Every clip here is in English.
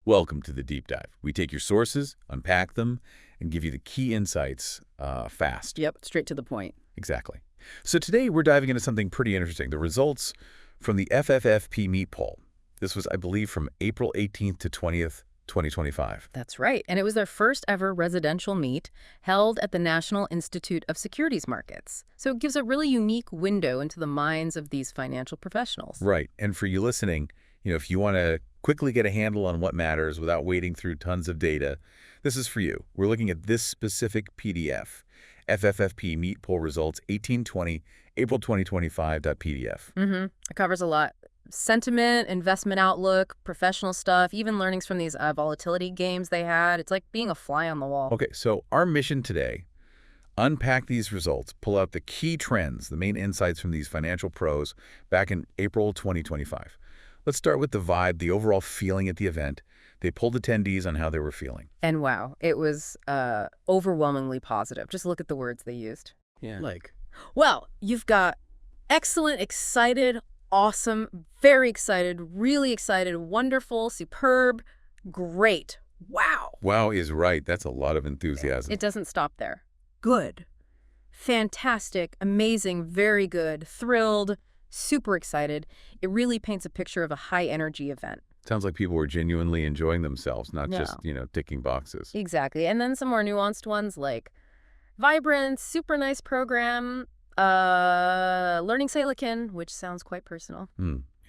Welcome to the Deep Dive. We take your sources, unpack them, and give you the key insights fast. Yep, straight to the point. Exactly. So today we're diving into something pretty interesting, the results from the FFFP meat poll. This was, I believe, from April 18th to 20th, 2025. That's right. And it was their first ever residential meet held at the National Institute of Securities Markets. So it gives a really unique window into the minds of these financial professionals. Right. And for you listening, if you want to quickly get a handle on what matters without wading through tons of data, this is for you. We're looking at this specific PDF, FFFP Meat Poll Results 1820, April 2025.pdf. It covers a lot. Sentiment, investment outlook, professional stuff, even learnings from these volatility games they had. It's like being a fly on the wall. Okay, so our mission today, unpack these results, pull out the key trends, the main insights from these financial pros back in April 2025. Let's start with the vibe, the overall feeling at the event. They polled attendees on how they were feeling. And wow, it was overwhelmingly positive. Just look at the words they used. Yeah. Well, you've got excellent, excited, awesome, very excited, really excited, wonderful, superb, great. Wow. Wow is right. That's a lot of enthusiasm. It doesn't stop there. Good. Fantastic, amazing, very good, thrilled, super excited. It really paints a picture of a high-energy event. Sounds like people were genuinely enjoying themselves, not just, ticking boxes. Exactly. And then some more nuanced ones like vibrant, super nice program, learning Silicon, which sounds quite personal.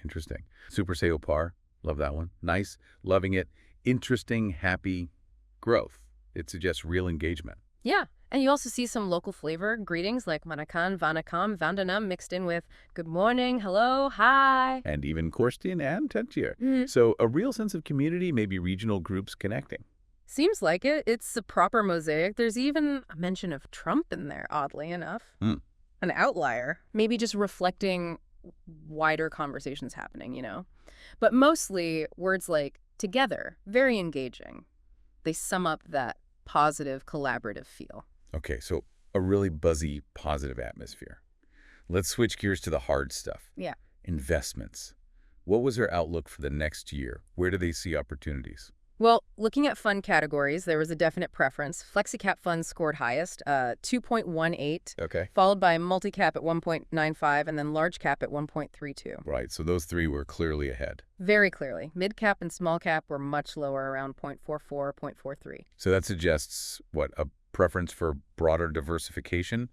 Interesting. Super Seo Par. Love that one. Nice. Loving it. Interesting, happy growth. It suggests real engagement. Yeah. And you also see some local flavor, greetings like Manakan, Vanakam, Vandanam mixed in with good morning, hello, hi. And even Korstian and Tentier. So a real sense of community, maybe regional groups connecting. Seems like it. It's a proper mosaic. There's even a mention of Trump in there, oddly enough. An outlier. Maybe just reflecting wider conversations happening, But mostly words like together, very engaging. They sum up that positive, collaborative feel. Okay, so a really buzzy, positive atmosphere. Let's switch gears to the hard stuff. Yeah. Investments. What was their outlook for the next year? Where do they see opportunities? Well, looking at fund categories, there was a definite preference. FlexiCap funds scored highest, 2.18. Okay. Followed by multi-cap at 1.95 and then large cap at 1.32. Right, so those three were clearly ahead. Very clearly. Mid-cap and small-cap were much lower, around 0.44, 0.43. So that suggests, what, a preference for broader diversification?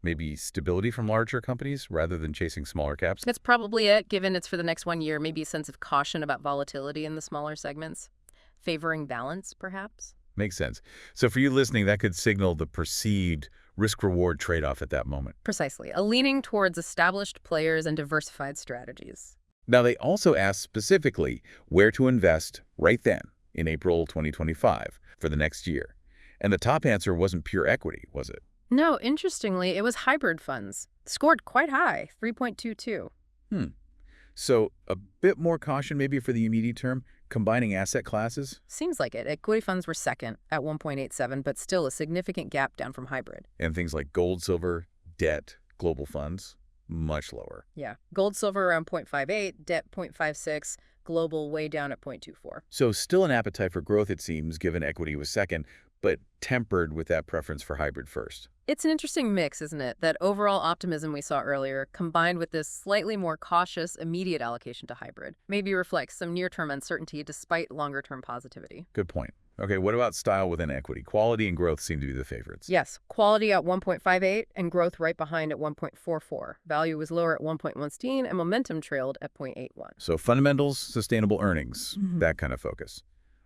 Maybe stability from larger companies rather than chasing smaller caps? That's probably it, given it's for the next 1 year. Maybe a sense of caution about volatility in the smaller segments. Favoring balance, perhaps? Makes sense. So for you listening, that could signal the perceived risk-reward trade-off at that moment. Precisely. A leaning towards established players and diversified strategies. Now, they also asked specifically where to invest right then in April 2025 for the next year. And the top answer wasn't pure equity, was it? No, interestingly, it was hybrid funds. Scored quite high, 3.22. So a bit more caution maybe for the immediate term, combining asset classes? Seems like it. Equity funds were second at 1.87, but still a significant gap down from hybrid. And things like gold, silver, debt, global funds, much lower. Yeah. Gold, silver around 0.58, debt 0.56, global way down at 0.24. So still an appetite for growth, it seems, given equity was second, but tempered with that preference for hybrid first. It's an interesting mix, isn't it? That overall optimism we saw earlier, combined with this slightly more cautious, immediate allocation to hybrid, maybe reflects some near-term uncertainty despite longer-term positivity. Good point. Okay, what about style within equity? Quality and growth seem to be the favorites. Yes, quality at 1.58 and growth right behind at 1.44. Value was lower at 1.16 and momentum trailed at 0.81. So fundamentals, sustainable earnings, that kind of focus,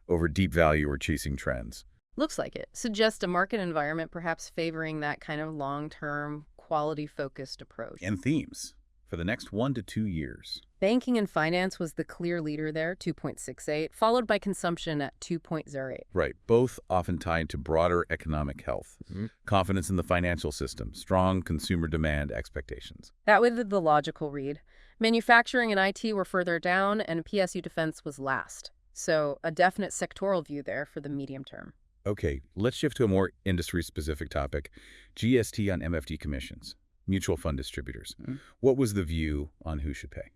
over deep value or chasing trends. Looks like it. Suggests a market environment perhaps favoring that kind of long-term, quality-focused approach. And themes for the next 1 to 2 years. Banking and finance was the clear leader there, 2.68, followed by consumption at 2.08. Right, both often tied to broader economic health. Confidence in the financial system, strong consumer demand expectations. That was the logical read. Manufacturing and IT were further down, and PSU defense was last. So a definite sectoral view there for the medium term. Okay, let's shift to a more industry-specific topic, GST on MFD commissions, mutual fund distributors. What was the view on who should pay?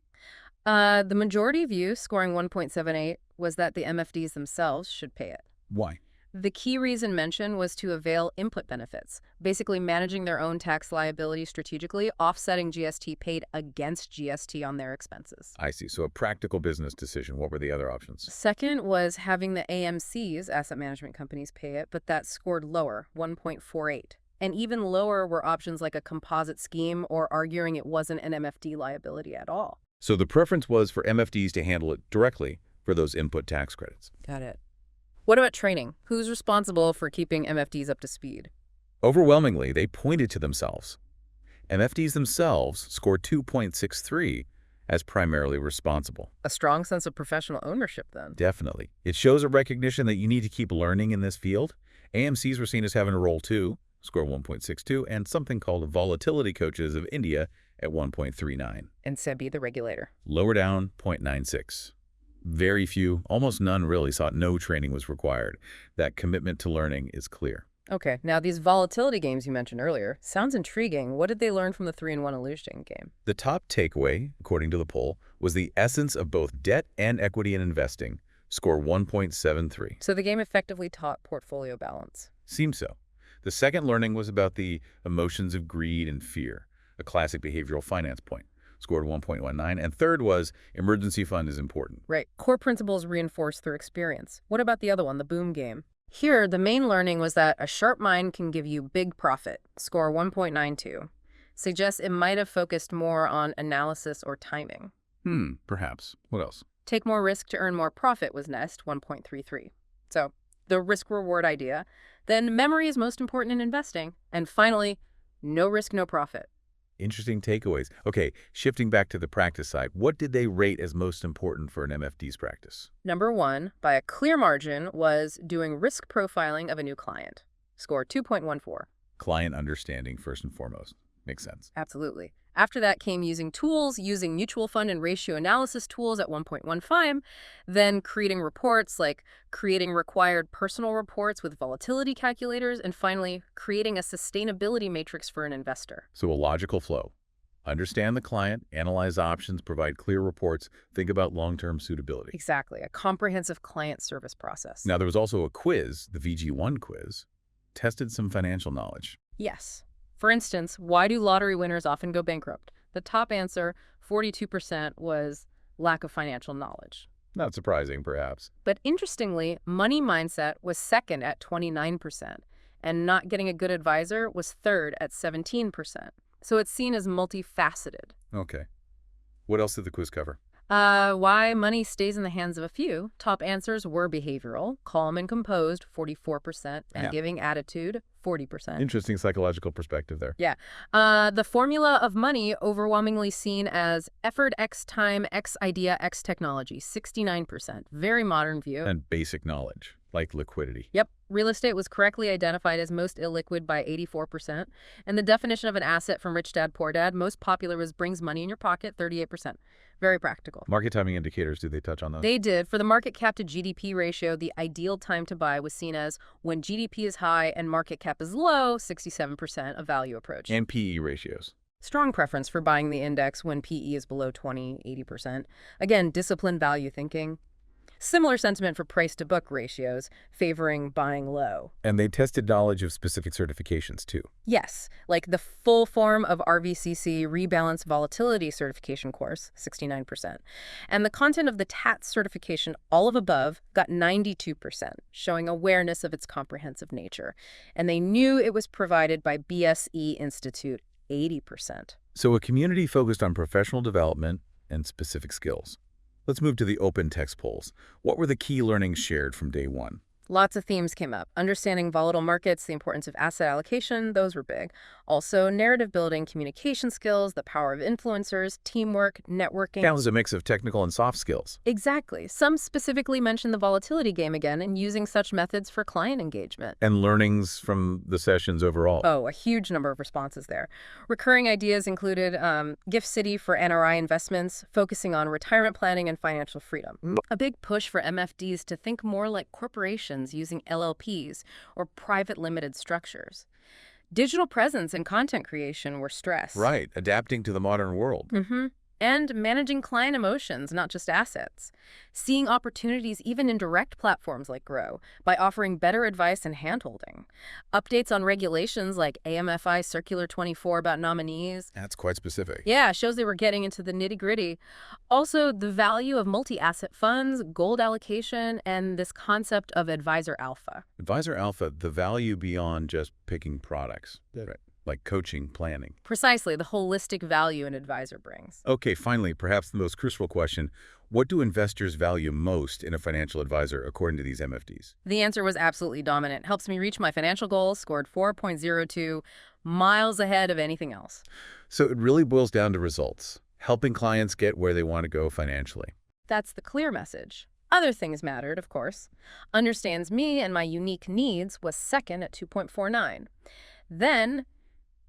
The majority view, scoring 1.78, was that the MFDs themselves should pay it. Why? The key reason mentioned was to avail input benefits, basically managing their own tax liability strategically, offsetting GST paid against GST on their expenses. I see. So a practical business decision. What were the other options? Second was having the AMCs, asset management companies, pay it, but that scored lower, 1.48. And even lower were options like a composite scheme or arguing it wasn't an MFD liability at all. So the preference was for MFDs to handle it directly for those input tax credits. Got it. What about training? Who's responsible for keeping MFDs up to speed? Overwhelmingly, they pointed to themselves. MFDs themselves scored 2.63 as primarily responsible. A strong sense of professional ownership, then. Definitely. It shows a recognition that you need to keep learning in this field. AMCs were seen as having a role too, score 1.62, and something called volatility coaches of India at 1.39. And SEBI, the regulator. Lower down, 0.96. Very few, almost none really, thought no training was required. That commitment to learning is clear. Okay, now these volatility games you mentioned earlier, sounds intriguing. What did they learn from the 3-in-1 illusion game? The top takeaway, according to the poll, was the essence of both debt and equity in investing, score 1.73. So the game effectively taught portfolio balance. Seems so. The second learning was about the emotions of greed and fear, a classic behavioral finance point, scored 1.19. And third was emergency fund is important. Right. Core principles reinforced through experience. What about the other one, the boom game? Here, the main learning was that a sharp mind can give you big profit, score 1.92. Suggests it might have focused more on analysis or timing. Perhaps. What else? Take more risk to earn more profit was next, 1.33. So, the risk-reward idea. Then memory is most important in investing. And finally, no risk, no profit. Interesting takeaways. Okay, shifting back to the practice side, what did they rate as most important for an MFD's practice? Number one, by a clear margin, was doing risk profiling of a new client. Score 2.14. Client understanding, first and foremost. Makes sense. Absolutely. After that came using tools, using mutual fund and ratio analysis tools at 1.15, then creating reports like creating required personal reports with volatility calculators, and finally, creating a sustainability matrix for an investor. So a logical flow. Understand the client, analyze options, provide clear reports, think about long-term suitability. Exactly. A comprehensive client service process. Now, there was also a quiz, the VG1 quiz, tested some financial knowledge. Yes. For instance, why do lottery winners often go bankrupt? The top answer, 42%, was lack of financial knowledge. Not surprising, perhaps. But interestingly, money mindset was second at 29%, and not getting a good advisor was third at 17%. So it's seen as multifaceted. Okay. What else did the quiz cover? Why money stays in the hands of a few. Top answers were behavioral, calm and composed, 44%, and giving attitude, 40%. Interesting psychological perspective there. Yeah. The formula of money overwhelmingly seen as effort X time X idea X technology, 69%. Very modern view. And basic knowledge, like liquidity. Yep. Real estate was correctly identified as most illiquid by 84%. And the definition of an asset from Rich Dad, Poor Dad, most popular was brings money in your pocket, 38%. Very practical. Market timing indicators, did they touch on those? They did. For the market cap to GDP ratio, the ideal time to buy was seen as when GDP is high and market cap is low, 67% of value approach. And PE ratios. Strong preference for buying the index when PE is below 20, 80%. Again, disciplined value thinking. Similar sentiment for price-to-book ratios, favoring buying low. And they tested knowledge of specific certifications, too. Yes, like the full form of RVCC Rebalance Volatility Certification course, 69%. And the content of the TATS certification, all of above, got 92%, showing awareness of its comprehensive nature. And they knew it was provided by BSE Institute, 80%. So a community focused on professional development and specific skills. Let's move to the open text polls. What were the key learnings shared from day one? Lots of themes came up. Understanding volatile markets, the importance of asset allocation, those were big. Also, narrative building, communication skills, the power of influencers, teamwork, networking. That was a mix of technical and soft skills. Exactly. Some specifically mentioned the volatility game again and using such methods for client engagement. And learnings from the sessions overall. Oh, a huge number of responses there. Recurring ideas included Gift City for NRI investments, focusing on retirement planning and financial freedom. A big push for MFDs to think more like corporations using LLPs or private limited structures. Digital presence and content creation were stressed. Right, adapting to the modern world. And managing client emotions, not just assets. Seeing opportunities even in direct platforms like Grow by offering better advice and handholding. Updates on regulations like AMFI Circular 24 about nominees. That's quite specific. Yeah, shows they were getting into the nitty-gritty. Also, the value of multi-asset funds, gold allocation, and this concept of advisor alpha. Advisor Alpha, the value beyond just picking products. Right. Like coaching, planning. Precisely, the holistic value an advisor brings. Okay, finally, perhaps the most crucial question, what do investors value most in a financial advisor according to these MFDs? The answer was absolutely dominant. Helps me reach my financial goals, scored 4.02, miles ahead of anything else. So it really boils down to results, helping clients get where they want to go financially. That's the clear message. Other things mattered, of course. Understands me and my unique needs was second at 2.49. Then,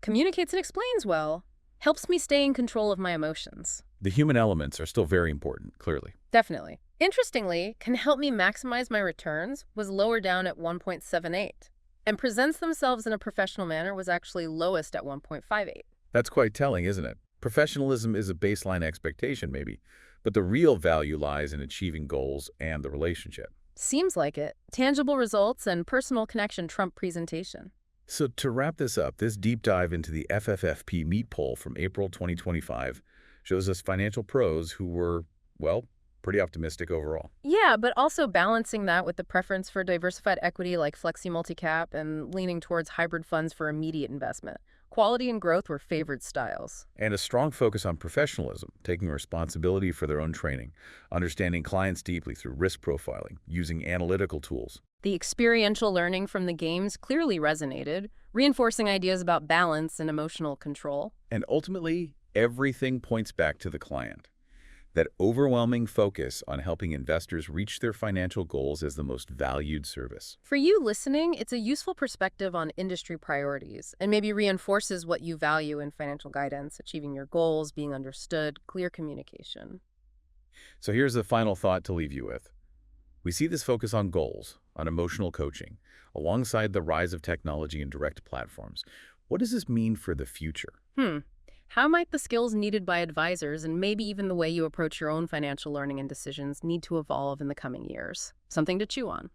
communicates and explains well, helps me stay in control of my emotions. The human elements are still very important, clearly. Definitely. Interestingly, can help me maximize my returns was lower down at 1.78. And presents themselves in a professional manner was actually lowest at 1.58. That's quite telling, isn't it? Professionalism is a baseline expectation, maybe, but the real value lies in achieving goals and the relationship. Seems like it. Tangible results and personal connection trump presentation. So to wrap this up, this deep dive into the FFFP Meet Poll from April 2025 shows us financial pros who were, well, pretty optimistic overall. Yeah, but also balancing that with the preference for diversified equity like Flexi Multicap and leaning towards hybrid funds for immediate investment. Quality and growth were favored styles. And a strong focus on professionalism, taking responsibility for their own training, understanding clients deeply through risk profiling, using analytical tools. The experiential learning from the games clearly resonated, reinforcing ideas about balance and emotional control. And ultimately, everything points back to the client. That overwhelming focus on helping investors reach their financial goals as the most valued service. For you listening, it's a useful perspective on industry priorities and maybe reinforces what you value in financial guidance, achieving your goals, being understood, clear communication. So here's the final thought to leave you with. We see this focus on goals, on emotional coaching, alongside the rise of technology and direct platforms. What does this mean for the future? How might the skills needed by advisors and maybe even the way you approach your own financial learning and decisions need to evolve in the coming years? Something to chew on.